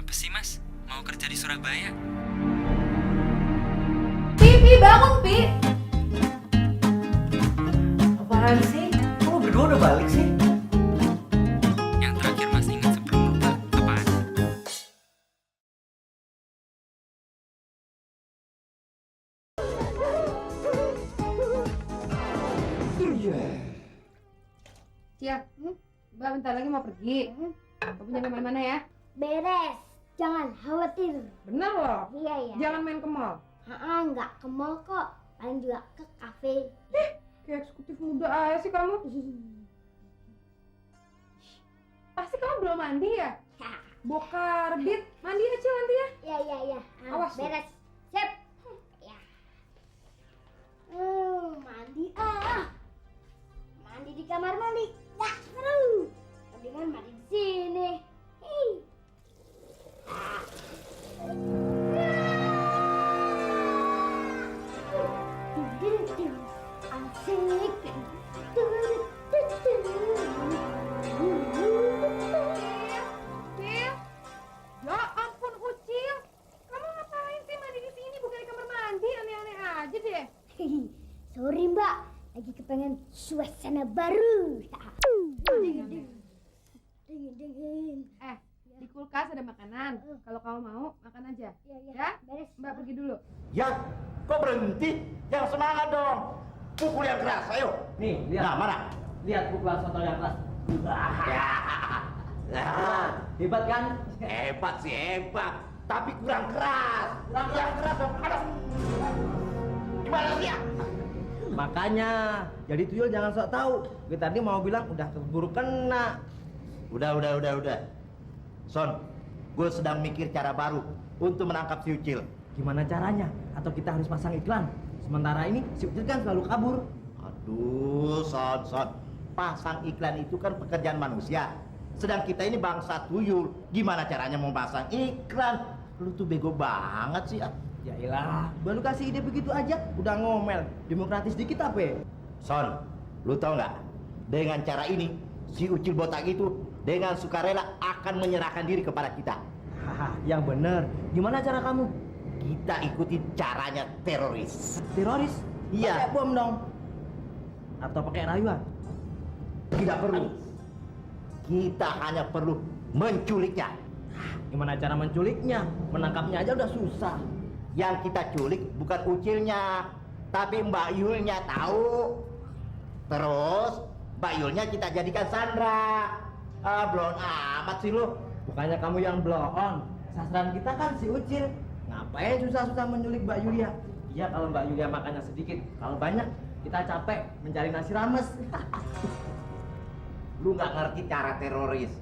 Kenapa sih mas? Mau kerja di Surabaya? Pi, bangun Pi. Apaan sih? Kamu berdua udah balik sih? Yang terakhir mas ingat sebelum lupa apaan? Cia, Mbak bentar lagi mau pergi. Kamu jangan kemana-mana ya. Beres, jangan khawatir. Bener loh. Iya ya. Jangan main ke mall. Nggak ke mall kok. Paling juga ke kafe. Kayak eksekutif muda aja sih kamu. Pasti kamu belum mandi ya? Bokar, Dit. Mandi aja nanti ya. Iya. Awas. Beres. Sip. Ya. Mandi Mandi di kamar mandi. Nggak seru. Mendingan mandi di sini. Hei. Asik. Ucil. Ya ampun Ucil. Kamu ngapain sih mandi di sini bukan di kamar mandi? Aneh-aneh aja deh. Sorry Mbak, lagi kepengen suasana baru. Dingin. Di kulkas ada makanan. Kalau kamu mau, makan aja. Ya, Ya? beres. Mbak pergi dulu. Ya, kok berhenti? Yang semangat dong. Pukul yang keras, ayo. Nih, lihat. Nah, mana? Lihat pukulan sotol yang keras. Ya. Nah, Hebat kan? hebat sih hebat. Tapi kurang keras. Kurang keras dong. Aduh. Gimana sih ya? Makanya, jadi tuyul jangan sok tahu. Gue tadi mau bilang udah keburu kena. Udah. Son, gue sedang mikir cara baru untuk menangkap si Ucil. Gimana caranya? Atau kita harus pasang iklan? Sementara ini si Ucil kan selalu kabur. Aduh, Son. Pasang iklan itu kan pekerjaan manusia. Sedang kita ini bangsa tuyul. Gimana caranya mau pasang iklan? Lu tuh bego banget sih. Ya ilah, baru kasih ide begitu aja, udah ngomel. Demokratis dikit apa? Son, lu tau nggak? Dengan cara ini, si Ucil botak itu dengan sukarela akan menyerahkan diri kepada kita. Haha, yang bener. Gimana cara kamu? Kita ikuti caranya teroris. Teroris? Iya. Pakai bom dong. Atau pakai rayuan? Tidak perlu. Kita hanya perlu menculiknya. Gimana cara menculiknya? Menangkapnya aja udah susah. Yang kita culik bukan Ucilnya, tapi Mbak Yulnya, tahu? Terus Mbak Yulnya kita jadikan Sandra. Blon amat sih lu. Bukannya kamu yang blow on. Sasaran kita kan si Ucil. Ngapain susah-susah menculik Mbak Yulia? Iya kalau Mbak Yulia makannya sedikit. Kalau banyak, kita capek mencari nasi rames. Lu nggak ngerti cara teroris.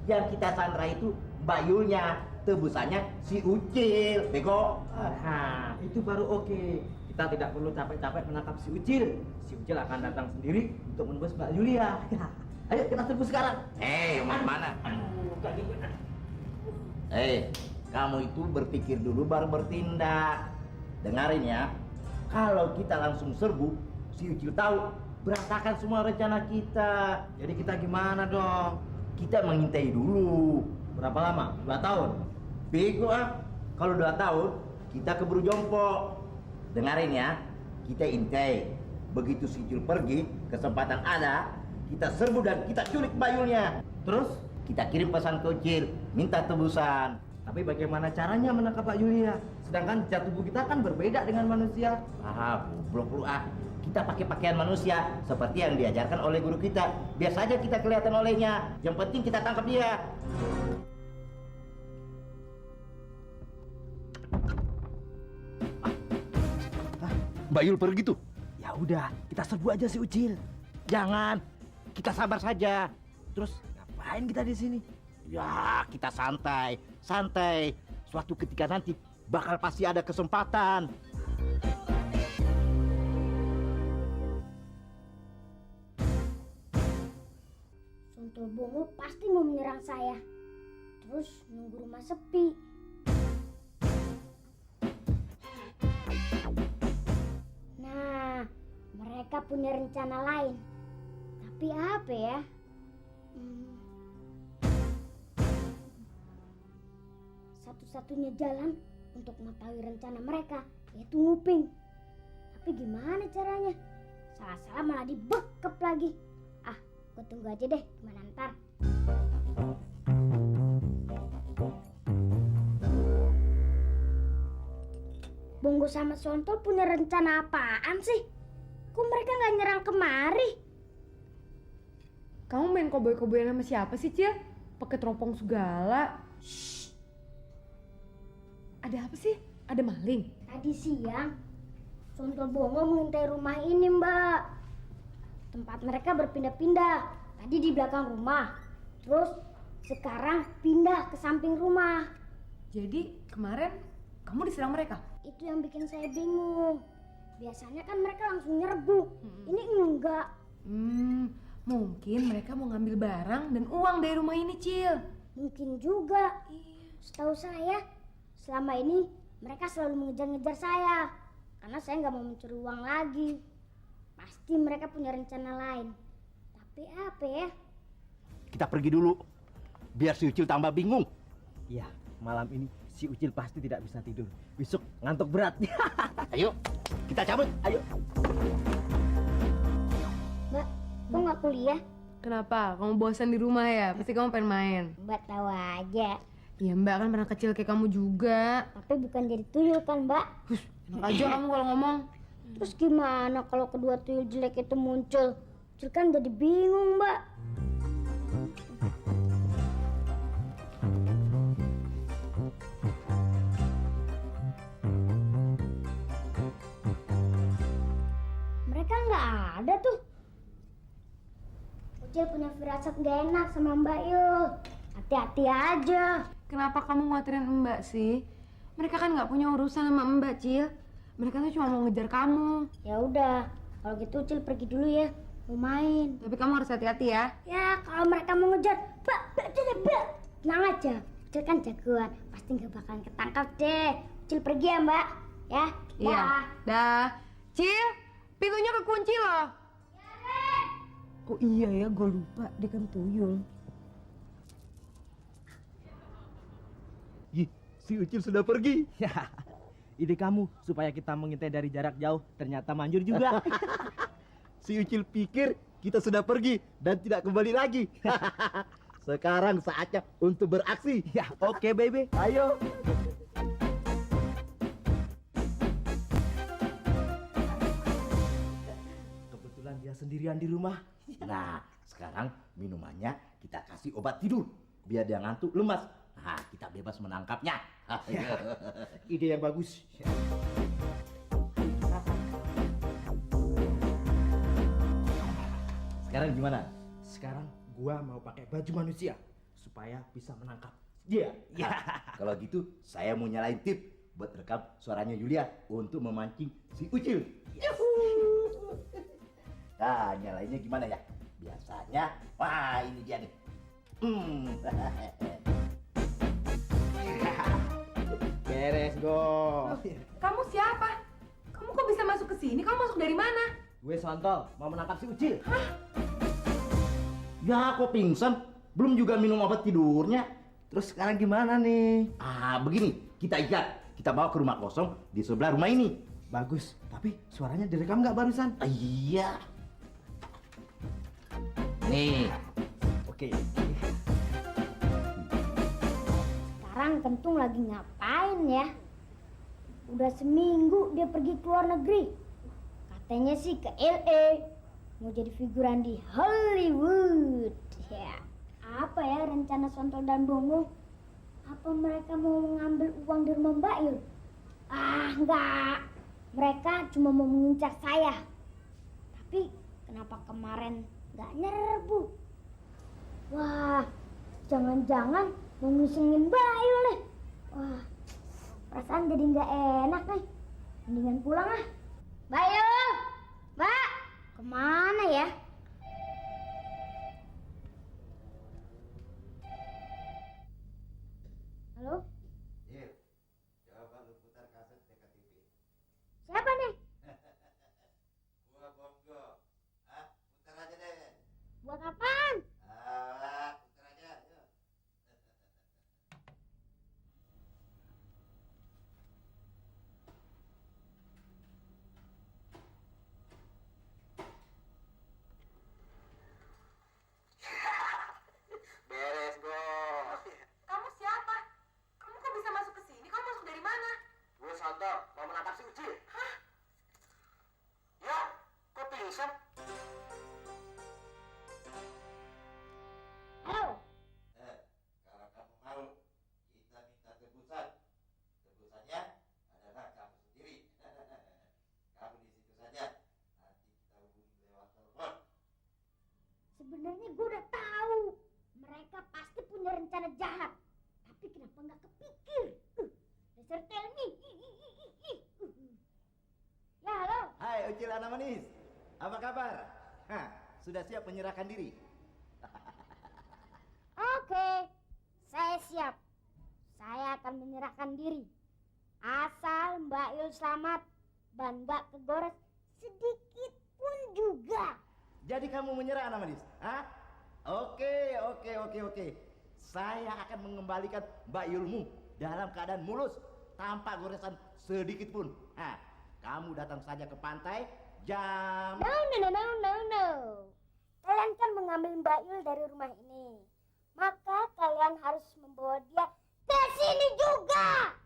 Yang kita Sandra itu Mbak Yulnya, tebusannya si Ucil, bego. Nah, itu baru oke. Kita tidak perlu capek-capek menangkap si Ucil. Si Ucil akan datang sendiri untuk menebus Mbak Yulia. Ayo kita serbu sekarang. Mau mana? Kamu itu berpikir dulu baru bertindak. Dengarin ya, kalau kita langsung serbu, si Ucil tahu, berantakan semua rencana kita. Jadi kita gimana dong? Kita mengintai dulu. Berapa lama? 2 tahun? Bego kalau 2 tahun, kita keburu jompo. Dengarin ya, kita intai. Begitu si Ucil pergi, kesempatan ada, kita serbu dan kita culik bayulnya. Terus? Kita kirim pesan ke Ucil, minta tebusan. Tapi bagaimana caranya menangkap Pak Yulia? Sedangkan zat tubuh kita kan berbeda dengan manusia. Goblok lu Kita pakai pakaian manusia seperti yang diajarkan oleh guru kita. Biar saja kita kelihatan olehnya. Yang penting kita tangkap dia. Mbak Yul pergi tuh. Ya udah, kita serbu aja si Ucil. Jangan, kita sabar saja. Terus ngapain kita di sini? Ya, kita santai. Suatu ketika nanti bakal pasti ada kesempatan. Sonto Bongo pasti mau menyerang saya. Terus nunggu rumah sepi. Nah, mereka punya rencana lain. Tapi apa ya? 1, satu-satunya jalan untuk mengetahui rencana mereka yaitu nguping. Tapi gimana caranya? Salah-salah malah dibekep lagi. Ah, gue tunggu aja deh gimana ntar. Bongo sama Sontol punya rencana apaan sih? Kok mereka nggak nyerang kemari? Kamu main koboi-koboyan sama siapa sih, Cil? Pakai teropong segala. Ada apa sih? Ada maling? Tadi siang, Sontol Bongo mengintai rumah ini, Mbak. Tempat mereka berpindah-pindah. Tadi di belakang rumah, terus sekarang pindah ke samping rumah. Jadi kemarin kamu diserang mereka? Itu yang bikin saya bingung. Biasanya kan mereka langsung nyerbu. Ini enggak. Mungkin mereka mau ngambil barang dan uang dari rumah ini, Cil. Mungkin juga. Setahu saya, selama ini mereka selalu mengejar-ngejar saya. Karena saya nggak mau mencuri uang lagi. Pasti mereka punya rencana lain. Tapi apa ya? Kita pergi dulu, biar si Ucil tambah bingung. Iya, malam ini si Ucil pasti tidak bisa tidur. Besok ngantuk berat. Ayo, kita cabut, ayo. Mbak, kok nggak kuliah? Kenapa? Kamu bosan di rumah ya? Pasti kamu pengen main. Mbak tahu aja. Iya, Mbak kan pernah kecil kayak kamu juga. Tapi bukan jadi tuyul kan, Mbak? Enak aja kamu kalau ngomong. Terus gimana kalau kedua tuyul jelek itu muncul? Ucil kan jadi bingung, Mbak. Mereka nggak ada tuh. Ucil punya firasat nggak enak sama Mbak Yul. Hati-hati aja. Kenapa kamu khawatirin Mbak sih? Mereka kan nggak punya urusan sama Mbak, Cil. Mereka tuh cuma mau ngejar kamu. Ya udah, kalau gitu Ucil pergi dulu ya. Mau main. Tapi kamu harus hati-hati ya. Ya, kalau mereka mau ngejar, Mbak, tenang aja. Ucil kan jagoan, pasti nggak bakalan ketangkap deh. Ucil pergi ya, Mbak. Ya, Iya. Dah. Cil, pintunya kekunci loh. Oh iya ya, gue lupa. Dia kan tuyul. Ih, si Ucil sudah pergi. Ya, ide kamu supaya kita mengintai dari jarak jauh ternyata manjur juga. Si Ucil pikir kita sudah pergi dan tidak kembali lagi. Sekarang saatnya untuk beraksi. Ya, oke baby. Ayo. Kebetulan dia sendirian di rumah. Nah, sekarang minumannya kita kasih obat tidur biar dia ngantuk lemas. Nah, kita bebas menangkapnya. Ide yang bagus. Sekarang gimana? Sekarang gua mau pakai baju manusia supaya bisa menangkap dia. Ya. Kalau gitu, saya mau nyalain tip buat rekam suaranya Yulia untuk memancing si Ucil. Nah, nyalainnya gimana ya? Biasanya, wah ini dia nih. Beres go. Kamu siapa? Kamu kok bisa masuk ke sini? Kamu masuk dari mana? Gue Sontol mau menangkap si Ucil. Ya, kok pingsan? Belum juga minum obat tidurnya. Terus sekarang gimana nih? Ah, begini, kita ikat. Kita bawa ke rumah kosong di sebelah rumah ini. Bagus, tapi suaranya direkam nggak barusan? Ah, iya. Nih. Oke. Sekarang Kentung lagi ngapain ya? Udah seminggu dia pergi ke luar negeri. Katanya sih ke LA. Mau jadi figuran di Hollywood. Ya. Apa ya rencana Sontol dan Bongo? Apa mereka mau mengambil uang di rumah Mbak Yul? Ah, enggak. Mereka cuma mau mengincar saya. Tapi kenapa kemarin nggak nyerbu? Wah, jangan-jangan mau ngisengin Mbak Yul nih. Wah, perasaan jadi nggak enak nih. Mendingan pulang ah. Mbak Yul! Mbak! Kemana ya? Halo? Coba lu putar kaset TKTV. Siapa nih? Gua Bongo. Ah, putar aja deh. Buat apaan? Ah, putar aja. Yuk. Gue udah tahu mereka pasti punya rencana jahat. Tapi kenapa nggak kepikir? Dasar tell me. Ya halo. Hai Ucil anak manis, apa kabar? Hah, sudah siap menyerahkan diri? Oke, saya siap. Saya akan menyerahkan diri. Asal Mbak Yul selamat dan nggak kegores sedikit pun juga. Jadi kamu menyerah anak manis? Hah? Oke. Saya akan mengembalikan Mbak Yulmu dalam keadaan mulus tanpa goresan sedikit pun. Hah, kamu datang saja ke pantai jam... No. Kalian kan mengambil Mbak Yul dari rumah ini. Maka kalian harus membawa dia ke sini juga.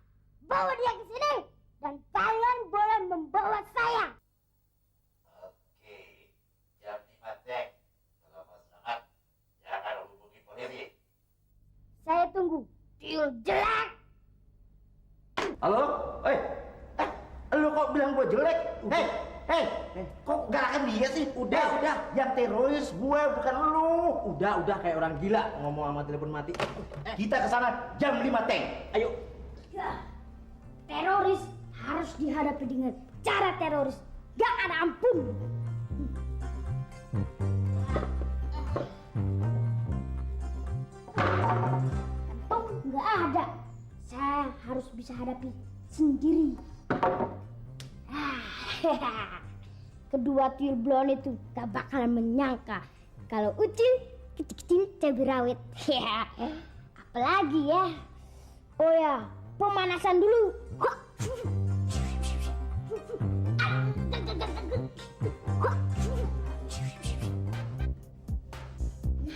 Bawa dia ke sini. Dan kalian boleh membawa saya. Oke, jam 5 cek. Kalau mau semangat, jangan hubungi polisi. Saya tunggu. Yul jelek. Halo? Lu kok bilang gua jelek? Hei, kok galakan dia sih? Udah, yang teroris gua bukan lu. Udah kayak orang gila ngomong sama telepon mati. Kita ke sana jam 5 teng. Ayo. Ya, teroris harus dihadapi dengan cara teroris. Gak ada ampun. Kantong gak ada. Saya harus bisa hadapi sendiri. Kedua tuyul blon itu gak bakalan menyangka kalau Ucil kecil-kecil cabai rawit. Apalagi ya. Oh ya, pemanasan dulu.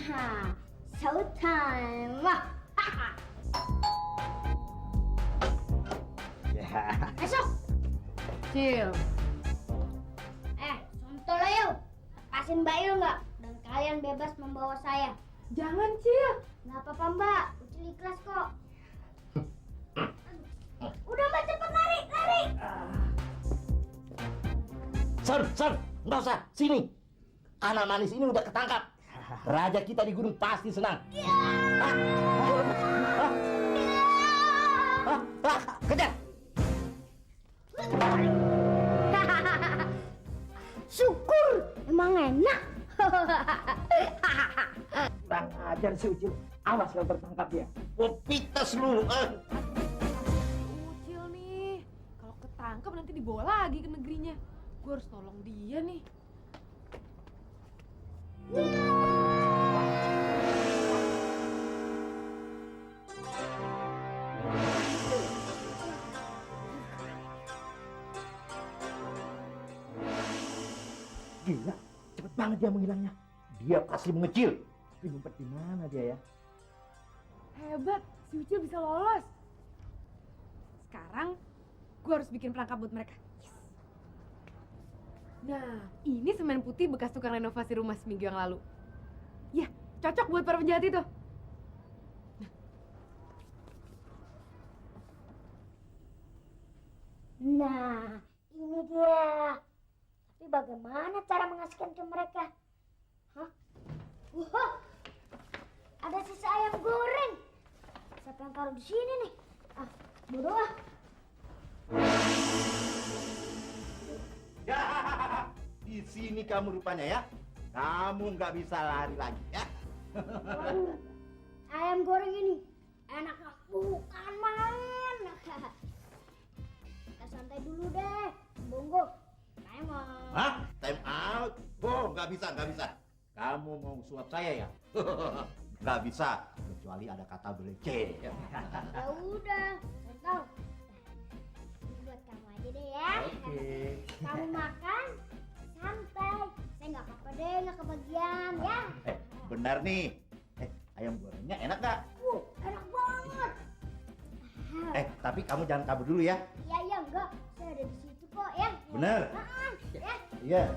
Nah, showtime. Esok. Cil, Sontol ayo. Lepasin Mbak Yul nggak? Dan kalian bebas membawa saya. jangan Cil. Nggak apa-apa Mbak, Ucil ikhlas kok. Udah Mbak, cepet lari. Son, nggak usah, sini. Anak manis ini udah ketangkap. Raja kita di gunung pasti senang. Kejar. Syukur, emang enak. Kurang ajar si Ucil. Awas kalau tertangkap ya. Pites lu. Ucil nih, kalau ketangkep nanti dibawa lagi ke negerinya. Gue harus tolong dia nih. Gila, cepet banget dia menghilangnya. Dia pasti mengecil. Tapi ngumpet di mana dia ya? Hebat, si Ucil bisa lolos. Sekarang gue harus bikin perangkap buat mereka. Yes. Nah, ini semen putih bekas tukang renovasi rumah seminggu yang lalu. Ya, cocok buat para penjahat itu. Nah, ini dia. Tapi bagaimana cara mengasihkan ke mereka? Hah? Wah, ada sisa ayam goreng. Siapa yang taruh di sini nih? Bodoh ah. Ya, di sini kamu rupanya ya. Kamu nggak bisa lari lagi ya. Waduh, ayam goreng ini enaknya bukan main. Kita santai dulu deh, Bonggo. Saya mau. Hah? Time out? Oh, nggak bisa. Kamu mau suap saya ya? Nggak bisa, kecuali ada kata belece. Ya udah, saya tahu. Ini buat kamu aja deh ya. Oke. Kamu makan santai. Saya nggak apa-apa deh, nggak kebagian ya. Benar nih. Ayam gorengnya enak nggak? Enak banget. Tapi kamu jangan kabur dulu ya. Iya enggak. Saya ada di situ kok ya. Bener. Ya. Iya.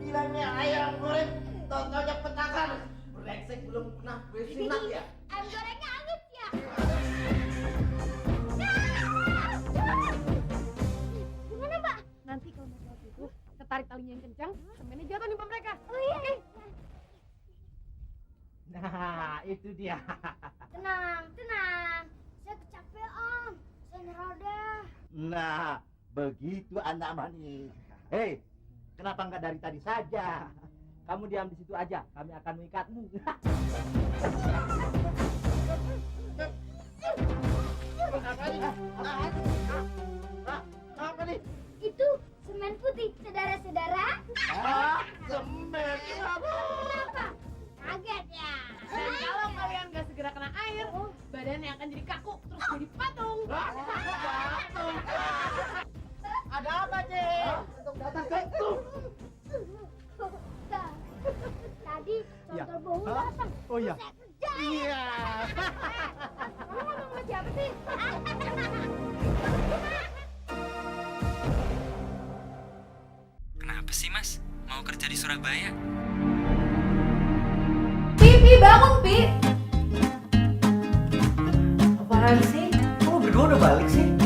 Bilangnya ayam goreng, tontonnya petasan. Brengsek belum pernah bersinak ya. Ayam gorengnya anget ya. Gimana Mbak? Nanti kalau mau tarik talinya yang kencang, semennya jatuh nimpa mereka. Oh iya. Oke. Nah, itu dia. Tenang, tenang. Saya kecapean. Saya nyerah deh. Nah, begitu anak manis. Hei, kenapa nggak dari tadi saja? Kamu diam di situ aja, kami akan mengikatmu. Apa nih? Itu semen putih, saudara-saudara. Semen. Kenapa? Kaget ya. Dan kalau kalian gak segera kena air, badannya akan jadi kaku, terus jadi patung. Ada apa, Cik? Untuk datang ke itu. Tadi contoh bohong datang. Oh iya. Saya kerja. Iya. Kamu ngomong sama siapa sih? Kenapa sih mas? Mau kerja di Surabaya? Pi, bangun, Pi. Apaan sih? Kamu berdua udah balik sih?